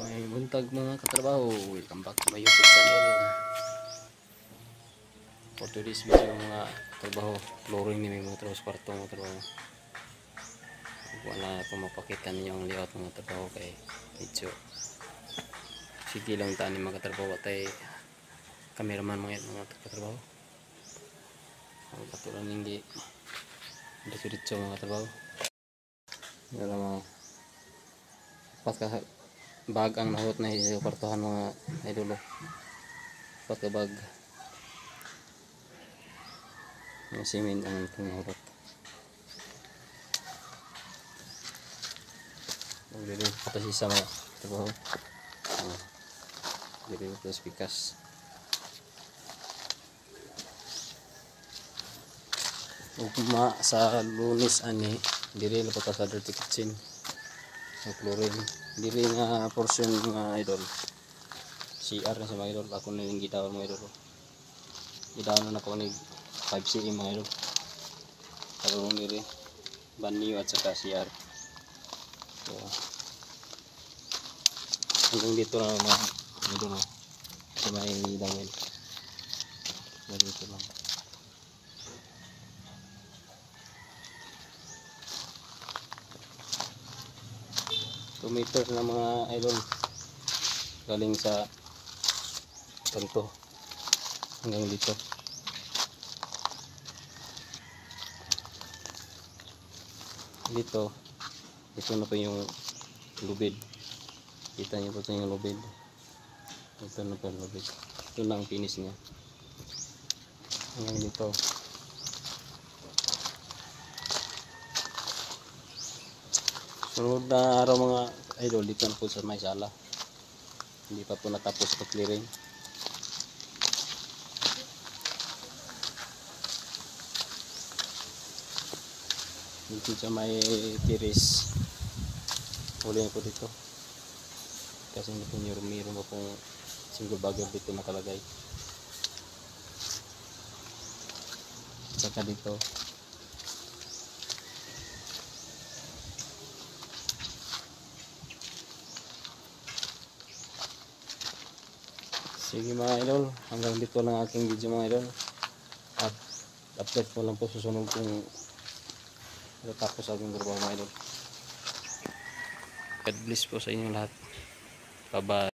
May buntag mga katrabaho, welcome back to my YouTube channel. For today's video mga katrabaho, flooring ni mga trabaho sa kwarto mga katrabaho. Wala po mapakita ninyo ang layout mga katrabaho kay medyo sige lang taan ni mga katrabaho at cameraman mga katrabaho. Ang katulad hindi dito mga katrabaho. Wala mga pat bag ang nahot na sa kwartohan mga idolo. Pat ka bag yung simen ang nahot. Dili pa si sama trabaho. Dili pa spikas. Ugma sa Lunes ani dili pa sa dirty kitchen. Sa flooring dili nga portion mga idol. CR na sa mga idol ako na yung gidawon mga idol. Gidawon na ako ni 5 cm mga idol. Karon diri banyo at saka CR. So, hanggang dito lang mga idol sa may dangin. Dito lang. 2 meters na mga idol galing sa kanto hanggang dito. Dito na po yung lubid. Kita niyo po ito yung lubid. Ito na po yung lubid. Ito na ang finish niya hanggang dito. Sunod na araw mga idol, dito na po sa may sala. Hindi pa po natapos pag-clearing. Dito sa may tiris. Huli na po dito. Kasi hindi po mayroon pa pong single bagger dito nakalagay. Saka dito. Sige mga idol, hanggang dito lang aking video mga idol. At update ko lang po susunod kung natapos aking trabaho mga idol. God bless po sa inyong lahat. Bye bye.